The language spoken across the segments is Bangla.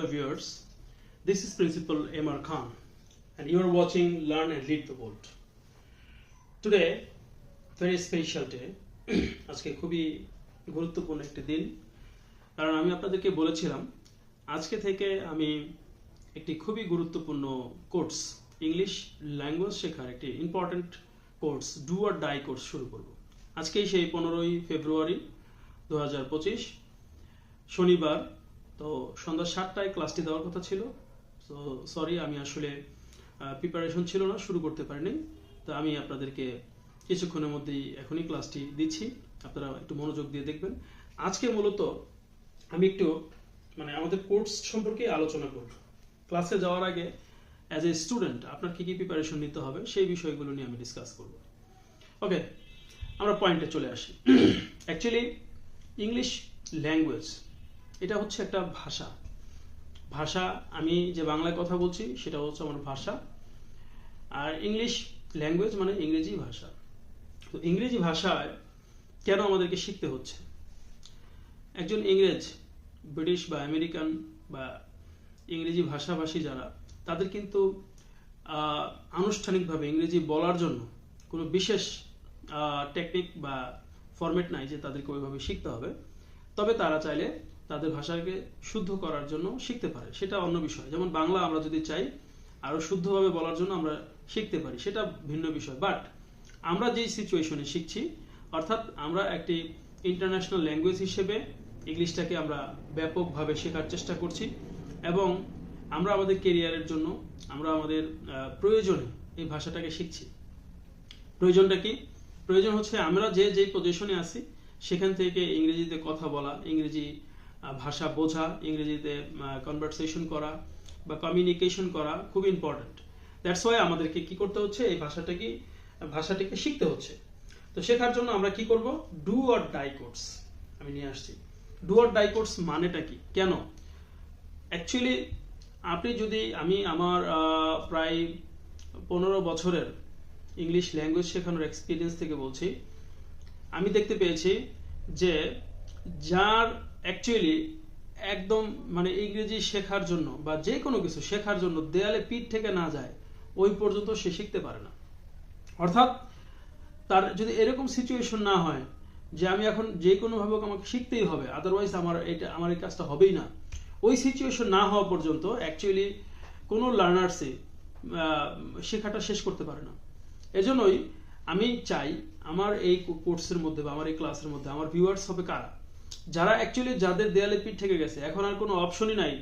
Hello viewers, this is Principal M.R. Khan and you are watching Learn and Lead the World. Today, very special day. আজকে খুবই গুরুত্বপূর্ণ একটি দিন, কারণ আমি আপনাদেরকে বলেছিলাম আজকে থেকে আমি একটি খুবই গুরুত্বপূর্ণ কোর্স, ইংলিশ ল্যাঙ্গুয়েজ শেখার একটি important course, do or die course শুরু করব। আজকেই সেই 15ই ফেব্রুয়ারি 2025 শনিবার, তো সন্ধ্যা 7টায় ক্লাসটি দেওয়ার কথা ছিল। তো সরি, আমি আসলে প্রিপারেশন ছিল না, শুরু করতে পারিনি। তো আমি আপনাদেরকে কিছুক্ষণের মধ্যেই এখনই ক্লাসটি দিচ্ছি, আপনারা একটু মনোযোগ দিয়ে দেখবেন। আজকে মূলত আমি একটু আমাদের কোর্স সম্পর্কে আলোচনা করব। ক্লাসে যাওয়ার আগে অ্যাজ এ স্টুডেন্ট আপনার কি কি প্রিপারেশন নিতে হবে সেই বিষয়গুলো নিয়ে আমি ডিসকাস করব। ওকে, আমরা পয়েন্টে চলে আসি। অ্যাকচুয়ালি ইংলিশ ল্যাঙ্গুয়েজ এটা হচ্ছে একটা ভাষা। আমি যে বাংলায় কথা বলছি সেটা হচ্ছে আমার ভাষা, আর ইংলিশ ল্যাঙ্গুয়েজ মানে ইংরেজি ভাষা। তো ইংরেজি ভাষায় কেন আমাদেরকে শিখতে হচ্ছে? একজন ইংরেজ, ব্রিটিশ বা আমেরিকান বা ইংরেজি ভাষাভাষী যারা, তাদের কিন্তু আনুষ্ঠানিকভাবে ইংরেজি বলার জন্য কোনো বিশেষ টেকনিক বা ফরম্যাট নাই যে তাদেরকে ওইভাবে শিখতে হবে। তবে তারা চাইলে তাদের ভাষাকে শুদ্ধ করার জন্য শিখতে পারে, সেটা অন্য বিষয়। যেমন বাংলা আমরা যদি চাই আরো শুদ্ধভাবে বলার জন্য আমরা শিখতে পারি, সেটা ভিন্ন বিষয়। বাট আমরা যেই সিচুয়েশনে শিখছি, অর্থাৎ আমরা একটি ইন্টারন্যাশনাল ল্যাঙ্গুয়েজ হিসেবে ইংলিশটাকে আমরা ব্যাপকভাবে শেখার চেষ্টা করছি, এবং আমরা আমাদের কেরিয়ারের জন্য আমরা আমাদের প্রয়োজনে এই ভাষাটাকে শিখছি। প্রয়োজনটা কি? প্রয়োজন হচ্ছে আমরা যে পজিশনে আছি সেখান থেকে ইংরেজিতে কথা বলা, ইংরেজি ভাষা বোঝা, ইংরেজিতে কনভারসেশন করা বা কমিউনিকেশন করা খুব ইম্পর্টেন্ট। দ্যাটস ওয়াই আমাদেরকে কি করতে হচ্ছে, এই ভাষাটিকে শিখতে হচ্ছে। তো শেখার জন্য আমরা কি করব? ডু অর ডাই কোর্স আমি নিয়ে আসছি। ডু অর ডাই কোর্স মানেটা কি, কেন? অ্যাকচুয়ালি আপনি যদি, আমি আমার প্রায় 15 বছরের ইংলিশ ল্যাঙ্গুয়েজ শেখানোর এক্সপিরিয়েন্স থেকে বলছি, আমি দেখতে পেয়েছি যে যার অ্যাকচুয়ালি একদম ইংরেজি শেখার জন্য বা যে কোনো কিছু শেখার জন্য দেয়ালে পিঠ থেকে না যায়, ওই পর্যন্ত সে শিখতে পারে না। অর্থাৎ তার যদি এরকম সিচুয়েশন না হয় যে আমি এখন যে কোনো ভাবে আমাকে শিখতেই হবে, আদারওয়াইজ আমার এই কাজটা হবেই না, ওই সিচুয়েশন না হওয়া পর্যন্ত অ্যাকচুয়ালি কোনো লার্নার্সে শেখাটা শেষ করতে পারে না। এজন্যই আমি চাই আমার এই কোর্সের মধ্যে বা আমার এই ক্লাসের মধ্যে আমার ভিউয়ার্স হবে কারা, যারা অ্যাকচুয়ালি যাদের দেয়ালে পিঠ থেকে গেছে, এখন আর কোনো অপশনই নাই,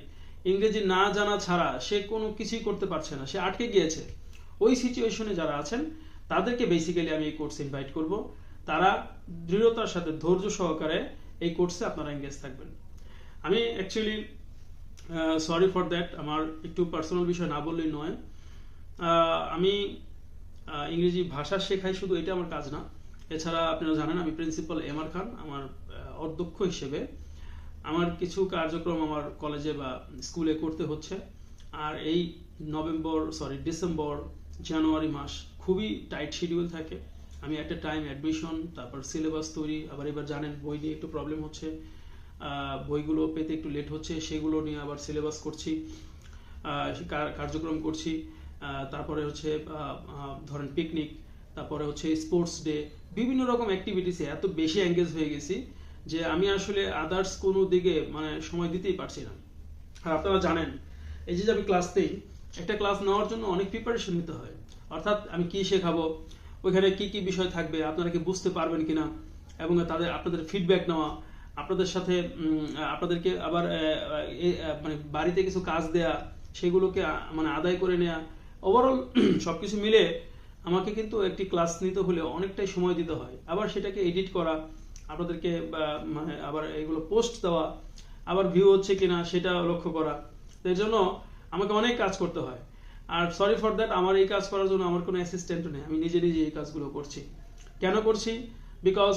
ইংরেজি না জানা ছাড়া সে কোনো কিছুই করতে পারছে না, সে আটকে গিয়েছে। ওই সিচুয়েশনে যারা আছেন তাদেরকে বেসিক্যালি আমি এই কোর্সে ইনভাইট করব। তারা দৃঢ়তার সাথে ধৈর্য সহকারে এই কোর্সে আপনারা এঙ্গেজ থাকবেন। আমি অ্যাকচুয়ালি সরি ফর দ্যাট, আমার একটু পার্সোনাল বিষয় না বললেই নয়। আমি ইংরেজি ভাষা শেখাই, শুধু এটা আমার কাজ না। এছাড়া আপনারা জানেন আমি প্রিন্সিপাল M.R. খান, আমার অধ্যক্ষ হিসেবে আমার কিছু কার্যক্রম আমার কলেজে বা স্কুলে করতে হচ্ছে। আর এই ডিসেম্বর জানুয়ারি মাস খুবই টাইট শিডিউল থাকে। আমি একটা টাইম অ্যাডমিশন, তারপর সিলেবাস তৈরি, আবার এবার জানেন বই নিয়ে একটু প্রবলেম হচ্ছে, বইগুলো পেতে একটু লেট হচ্ছে, সেগুলো নিয়ে আবার সিলেবাস করছি, কার্যক্রম করছি। তারপরে হচ্ছে ধরেন পিকনিক, তারপরে হচ্ছে স্পোর্টস ডে, বিভিন্ন রকম অ্যাক্টিভিটিসে এত বেশি এঙ্গেজ হয়ে গেছি যে আমি আসলে আদার্স কোনো দিকে সময় দিতেই পারছি না। আর আপনারা জানেন এই যে আমি ক্লাস নেই, একটা ক্লাস নেওয়ার জন্য অনেক প্রিপারেশন নিতে হয়। অর্থাৎ আমি কি শেখাবো, ওইখানে কি কি বিষয় থাকবে, আপনারা কি বুঝতে পারবেন কিনা, এবং আপনাদের ফিডব্যাক নেওয়া, আপনাদের সাথে আপনাদেরকে আবার বাড়িতে কিছু কাজ দেয়া, সেগুলোকে আদায় করে নেওয়া, ওভারঅল সবকিছু মিলে আমাকে কিন্তু একটি ক্লাস নিতে হলে অনেকটাই সময় দিতে হয়। আবার সেটাকে এডিট করা, আপনাদেরকে আবার এগুলো পোস্ট দেওয়া, আবার ভিউ হচ্ছে কিনা সেটা লক্ষ্য করা। এর জন্য আমাকে অনেক কাজ করতে হয়। আর সরি ফর দ্যাট, আমার এই কাজ করার জন্য আমার কোনো অ্যাসিস্ট্যান্টও নেই, আমি নিজে এই কাজগুলো করছি। কেন করছি? বিকজ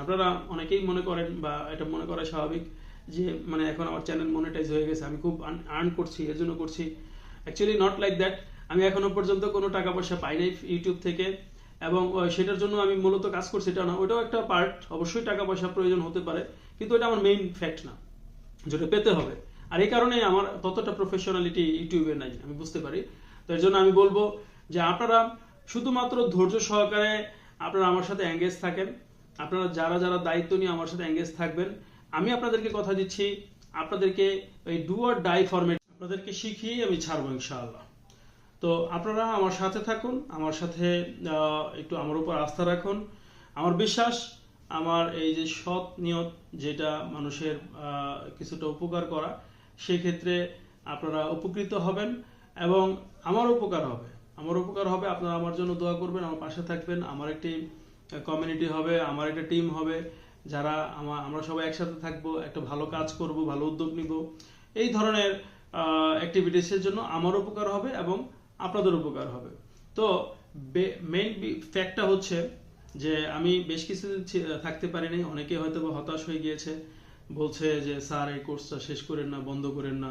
আপনারা অনেকেই মনে করেন, বা এটা মনে করা স্বাভাবিক, যে এখন আমার চ্যানেল মনিটাইজ হয়ে গেছে, আমি খুব আর্ন করছি, এর জন্য করছি। Actually not like that. আমি এখনো পর্যন্ত কোনো টাকা পয়সা পাই নাই ইউটিউব থেকে, এবং সেটার জন্য আমি মূলত কাজ করছি এটা না। ওটাও একটা পার্ট, অবশ্যই টাকা পয়সা প্রয়োজন হতে পারে, কিন্তু এটা আমার মেইন ফ্যাক্ট না যেটা পেতে হবে। আর এই কারণে আমার ততটা প্রফেশনালিটি ইউটিউবে নাই, আমি বুঝতে পারি। তো এর জন্য আমি বলবো যে আপনারা শুধুমাত্র ধৈর্য সহকারে আপনারা আমার সাথে এঙ্গেজ থাকেন। আপনারা যারা যারা দায়িত্ব নিয়ে আমার সাথে এঙ্গেজ থাকবেন, আমি আপনাদেরকে কথা দিচ্ছি, আপনাদেরকে এই ডু অর ডাই ফরম্যাট আপনাদেরকে শিখিয়ে আমি ছাড়বো ইনশাআল্লাহ। তো আপনারা আমার সাথে থাকুন, আমার সাথে একটু আমার উপর আস্থা রাখুন। আমার বিশ্বাস, আমার এই যে সৎ নিয়ত, যেটা মানুষের কিছুটা উপকার করা, সেক্ষেত্রে আপনারা উপকৃত হবেন এবং আমার উপকার হবে। আপনারা আমার জন্য দোয়া করবেন, আমার পাশে থাকবেন। আমার একটি কমিউনিটি হবে, আমার একটা টিম হবে, যারা আমরা সবাই একসাথে থাকবো, একটা ভালো কাজ করব, ভালো উদ্যোগ নিব। এই ধরনের অ্যাক্টিভিটিসের জন্য আমার উপকার হবে এবং আপনাদের উপকার হবে। তো মেইন ফ্যাক্টটা হচ্ছে যে আমি বেশ কিছুদিন থাকতে পারিনি। অনেকে হয়তো হতাশ হয়ে গিয়েছে, বলছে যে স্যার এই কোর্সটা শেষ করেন না, বন্ধ করেন না,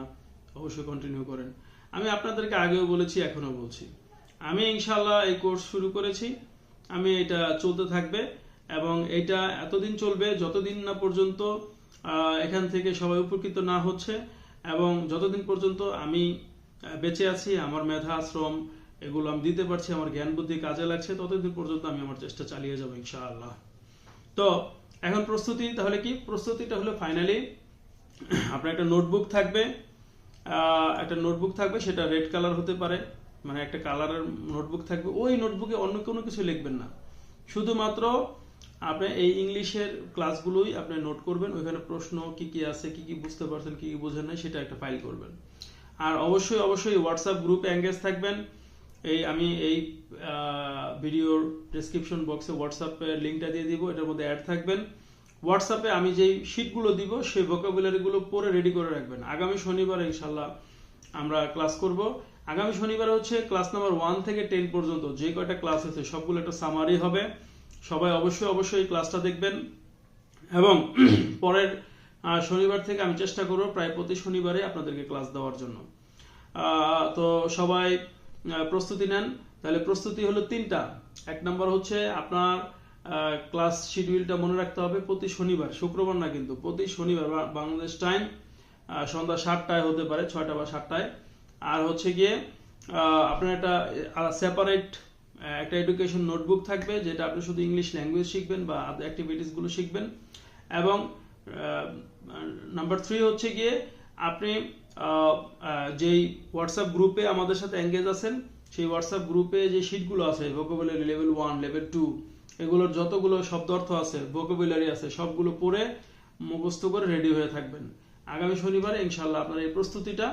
অবশ্যই কন্টিনিউ করেন। আমি আপনাদেরকে আগেও বলেছি, এখনো বলছি, আমি ইনশাআল্লাহ এই কোর্স শুরু করেছি, আমি এটা চলতে থাকবে এবং এটা এতদিন চলবে যতদিন না পর্যন্ত এখান থেকে সবাই উপকৃত না হচ্ছে এবং যতদিন পর্যন্ত আমি বেঁচে আছি, আমার মেধা শ্রম এগুলো আমি দিতে পারছি, আমার জ্ঞান বুদ্ধি কাজে লাগছে, ততদিন পর্যন্ত আমি আমার চেষ্টা চালিয়ে যাবো ইনশাআল্লাহ। তো এখন প্রস্তুতি, তাহলে কি প্রস্তুতিটা হলো ফাইনালি আপনার একটা নোটবুক থাকবে, সেটা রেড কালার হতে পারে, মানে একটা কালারের নোটবুক থাকবে। ওই নোটবুকে অন্য কোনো কিছু লিখবেন না, শুধুমাত্র আপনি এই ইংলিশের ক্লাসগুলোই আপনি নোট করবেন। ওইখানে প্রশ্ন কি কি আছে, কি কি বুঝতে পারছেন, কি কি বুঝেন নাই, সেটা একটা ফাইল করবেন। আর অবশ্যই হোয়াটসঅ্যাপ গ্রুপে এঙ্গেজ থাকবেন। আমি এই ভিডিওর ডেসক্রিপশন বক্সে হোয়াটসঅ্যাপের লিঙ্কটা দিয়ে দিব, এটার মধ্যে অ্যাড থাকবেন। হোয়াটসঅ্যাপে আমি যেই শিটগুলো দিব, সেই ভোকাবুলারিগুলো পরে রেডি করে রাখবেন। আগামী শনিবার ইনশাল্লাহ আমরা ক্লাস করব। আগামী শনিবার হচ্ছে ক্লাস নাম্বার 1 থেকে 10 পর্যন্ত যে কয়টা ক্লাস আছে সবগুলো একটা সামারি হবে। সবাই অবশ্যই ক্লাসটা দেখবেন এবং পরের শনিবার থেকে আমি চেষ্টা করব প্রায় প্রতি শনিবারে আপনাদেরকে ক্লাস দেওয়ার জন্য। তো সবাই প্রস্তুতি নেন। তাহলে প্রস্তুতি হলো 3টা। 1 নম্বর হচ্ছে আপনার ক্লাস শিডিউলটা মনে রাখতে হবে, প্রতি শনিবার, শুক্রবার না কিন্তু, প্রতি শনিবার বাংলাদেশ টাইম সন্ধ্যা 7টায় হতে পারে, 6টা বা 7টায়। আর হচ্ছে গিয়ে আপনার একটা সেপারেট একটা এডুকেশন নোটবুক থাকবে, যেটা আপনি শুধু ইংলিশ ল্যাঙ্গুয়েজ শিখবেন বা অ্যাক্টিভিটিসগুলো শিখবেন। এবং নাম্বার 3 হচ্ছে গিয়ে আপনি যেই হোয়াটসঅ্যাপ গ্রুপে আমাদের সাথে এঙ্গেজ আছেন, সেই হোয়াটসঅ্যাপ গ্রুপে যে শিটগুলো আছে, ভোকাবুলারি লেভেল 1, লেভেল 2, এগুলোর যতগুলো শব্দার্থ আছে, ভোকাবুলারি আছে, সবগুলো পড়ে মুখস্থ করে রেডি হয়ে থাকবেন। আগামী শনিবারে ইনশাআল্লাহ আপনার এই প্রস্তুতিটা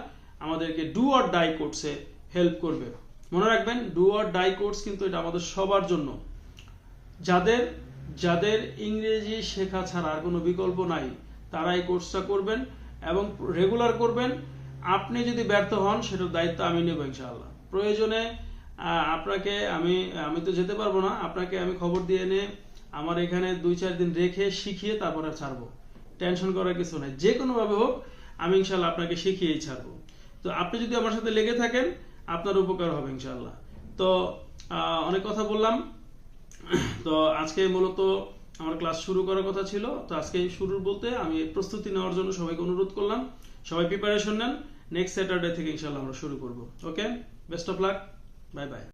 আমাদেরকে ডু অর ডাই কোর্সে হেল্প করবে। মনে রাখবেন, ডু অর ডাই কোর্স কিন্তু এটা আমাদের সবার জন্য। যাদের ইংরেজি শেখা ছাড়া আর কোনো বিকল্প নাই, তারা এই কোর্সটা করবেন এবং রেগুলার করবেন। আপনি যদি ব্যর্থ হন, সেটার দায়িত্ব আমি নেব ইনশাআল্লাহ। প্রয়োজনে আপনাকে আমি তো যেতে পারবো না, আপনাকে আমি খবর দিয়ে এনে আমার এখানে 2-4 দিন রেখে শিখিয়ে তারপরে ছাড়বো। টেনশন করার কিছু নাই, যে কোনো ভাবে হোক আমি ইনশাআল্লাহ আপনাকে শিখিয়েই ছাড়বো। তো আপনি যদি আমার সাথে লেগে থাকেন, আপনার উপকার হবে ইনশাআল্লাহ। তো অনেক কথা বললাম। তো আজকে মূলত আমার ক্লাস শুরু করার কথা ছিল, তো আজকে শুরু বলতে আমি প্রস্তুতি নেওয়ার জন্য সবাইকে অনুরোধ করলাম। সবাই প্রিপারেশন নেন, নেক্সট স্যাটারডে থেকে ইনশাআল্লাহ আমরা শুরু করব। Okay, best of luck, bye by.